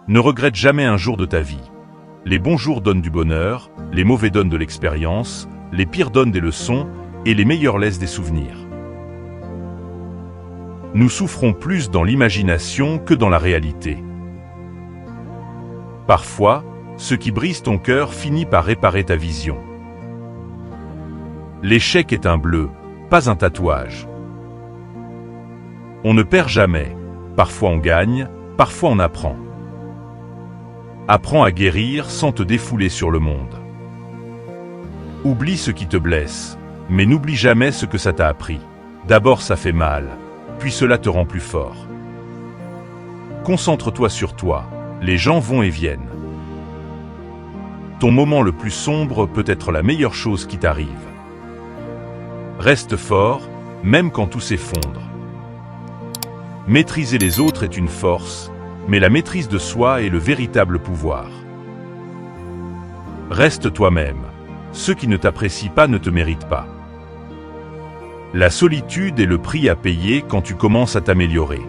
Ne regrette jamais un jour de ta vie. Les bons jours donnent du bonheur, les mauvais donnent de l'expérience, les pires donnent des leçons et les meilleurs laissent des souvenirs. Nous souffrons plus dans l'imagination que dans la réalité. Parfois, ce qui brise ton cœur finit par réparer ta vision. L'échec est un bleu, pas un tatouage. On ne perd jamais. Parfois on gagne, parfois on apprend. Apprends à guérir sans te défouler sur le monde. Oublie ce qui te blesse, mais n'oublie jamais ce que ça t'a appris. D'abord ça fait mal, puis cela te rend plus fort. Concentre-toi sur toi, les gens vont et viennent. Ton moment le plus sombre peut être la meilleure chose qui t'arrive. Reste fort, même quand tout s'effondre. Maîtriser les autres est une force, mais la maîtrise de soi est le véritable pouvoir. Reste toi-même. Ceux qui ne t'apprécient pas ne te méritent pas. La solitude est le prix à payer quand tu commences à t'améliorer.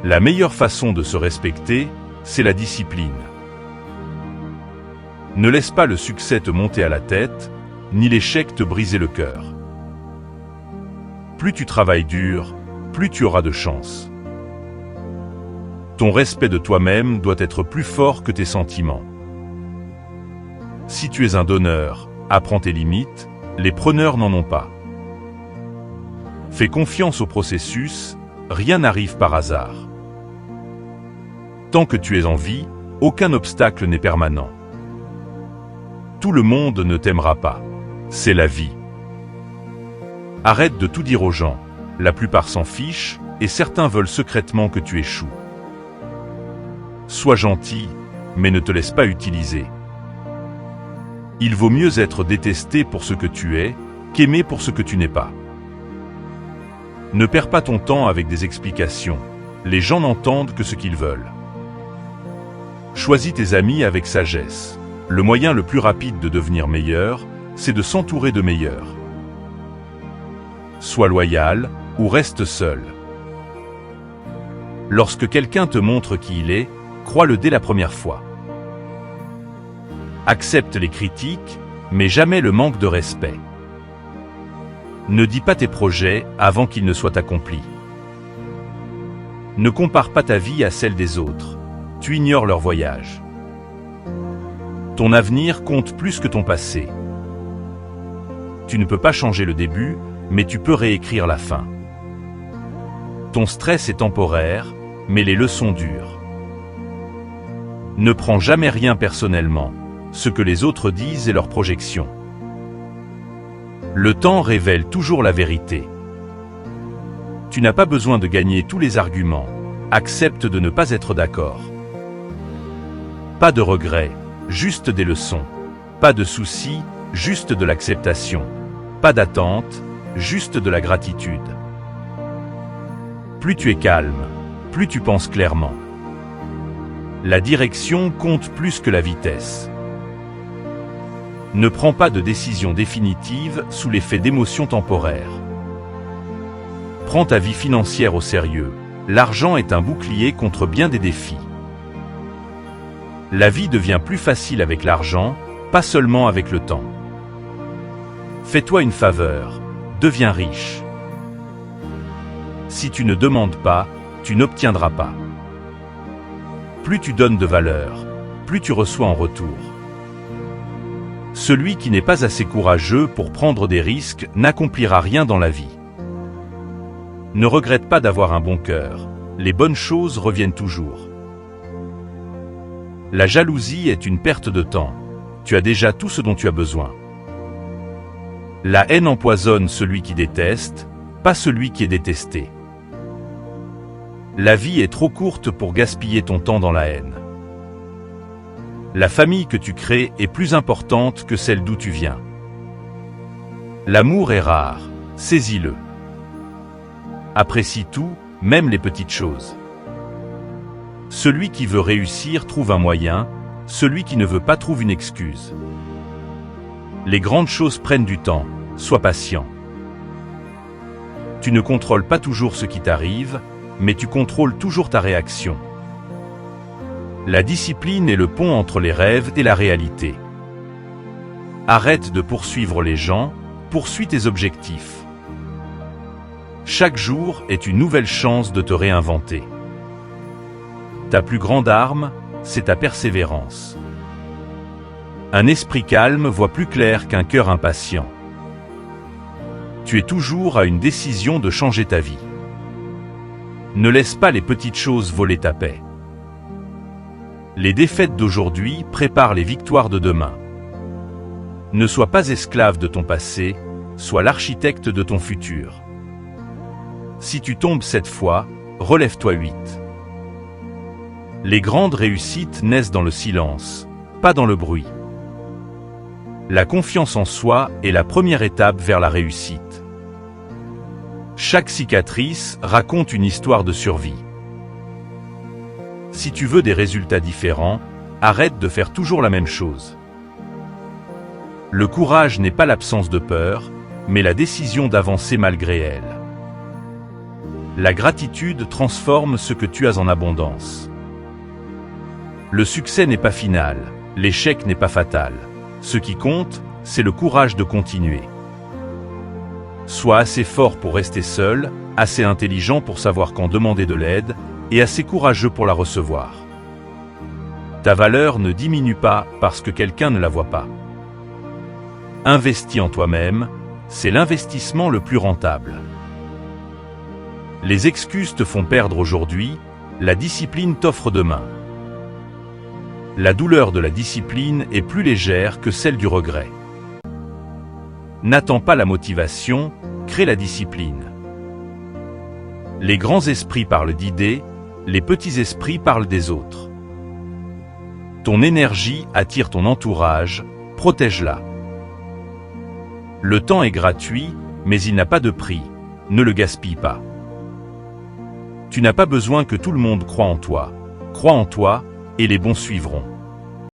La meilleure façon de se respecter, c'est la discipline. Ne laisse pas le succès te monter à la tête, ni l'échec te briser le cœur. Plus tu travailles dur, plus tu auras de chance. Ton respect de toi-même doit être plus fort que tes sentiments. Si tu es un donneur, apprends tes limites, les preneurs n'en ont pas. Fais confiance au processus, rien n'arrive par hasard. Tant que tu es en vie, aucun obstacle n'est permanent. Tout le monde ne t'aimera pas. C'est la vie. Arrête de tout dire aux gens. La plupart s'en fichent, et certains veulent secrètement que tu échoues. Sois gentil, mais ne te laisse pas utiliser. Il vaut mieux être détesté pour ce que tu es, qu'aimé pour ce que tu n'es pas. Ne perds pas ton temps avec des explications. Les gens n'entendent que ce qu'ils veulent. Choisis tes amis avec sagesse. Le moyen le plus rapide de devenir meilleur, c'est de s'entourer de meilleurs. Sois loyal ou reste seul. Lorsque quelqu'un te montre qui il est, crois-le dès la première fois. Accepte les critiques, mais jamais le manque de respect. Ne dis pas tes projets avant qu'ils ne soient accomplis. Ne compare pas ta vie à celle des autres. Tu ignores leur voyage. Ton avenir compte plus que ton passé. Tu ne peux pas changer le début, mais tu peux réécrire la fin. Ton stress est temporaire, mais les leçons durent. Ne prends jamais rien personnellement, ce que les autres disent est leur projection. Le temps révèle toujours la vérité. Tu n'as pas besoin de gagner tous les arguments, accepte de ne pas être d'accord. Pas de regrets, juste des leçons. Pas de soucis, juste de l'acceptation. Pas d'attente, juste de la gratitude. Plus tu es calme, plus tu penses clairement. La direction compte plus que la vitesse. Ne prends pas de décision définitive sous l'effet d'émotions temporaires. Prends ta vie financière au sérieux. L'argent est un bouclier contre bien des défis. La vie devient plus facile avec l'argent, pas seulement avec le temps. Fais-toi une faveur, deviens riche. Si tu ne demandes pas, tu n'obtiendras pas. Plus tu donnes de valeur, plus tu reçois en retour. Celui qui n'est pas assez courageux pour prendre des risques n'accomplira rien dans la vie. Ne regrette pas d'avoir un bon cœur, les bonnes choses reviennent toujours. La jalousie est une perte de temps, tu as déjà tout ce dont tu as besoin. La haine empoisonne celui qui déteste, pas celui qui est détesté. La vie est trop courte pour gaspiller ton temps dans la haine. La famille que tu crées est plus importante que celle d'où tu viens. L'amour est rare, saisis-le. Apprécie tout, même les petites choses. Celui qui veut réussir trouve un moyen, celui qui ne veut pas trouve une excuse. Les grandes choses prennent du temps, sois patient. Tu ne contrôles pas toujours ce qui t'arrive, mais tu contrôles toujours ta réaction. La discipline est le pont entre les rêves et la réalité. Arrête de poursuivre les gens, poursuis tes objectifs. Chaque jour est une nouvelle chance de te réinventer. Ta plus grande arme, c'est ta persévérance. Un esprit calme voit plus clair qu'un cœur impatient. Tu es toujours à une décision de changer ta vie. Ne laisse pas les petites choses voler ta paix. Les défaites d'aujourd'hui préparent les victoires de demain. Ne sois pas esclave de ton passé, sois l'architecte de ton futur. Si tu tombes 7 fois, relève-toi 8. Les grandes réussites naissent dans le silence, pas dans le bruit. La confiance en soi est la première étape vers la réussite. Chaque cicatrice raconte une histoire de survie. Si tu veux des résultats différents, arrête de faire toujours la même chose. Le courage n'est pas l'absence de peur, mais la décision d'avancer malgré elle. La gratitude transforme ce que tu as en abondance. Le succès n'est pas final, l'échec n'est pas fatal. Ce qui compte, c'est le courage de continuer. Sois assez fort pour rester seul, assez intelligent pour savoir quand demander de l'aide, et assez courageux pour la recevoir. Ta valeur ne diminue pas parce que quelqu'un ne la voit pas. Investis en toi-même, c'est l'investissement le plus rentable. Les excuses te font perdre aujourd'hui, la discipline t'offre demain. La douleur de la discipline est plus légère que celle du regret. N'attends pas la motivation, crée la discipline. Les grands esprits parlent d'idées, les petits esprits parlent des autres. Ton énergie attire ton entourage, protège-la. Le temps est gratuit, mais il n'a pas de prix, ne le gaspille pas. Tu n'as pas besoin que tout le monde croie en toi et les bons suivront.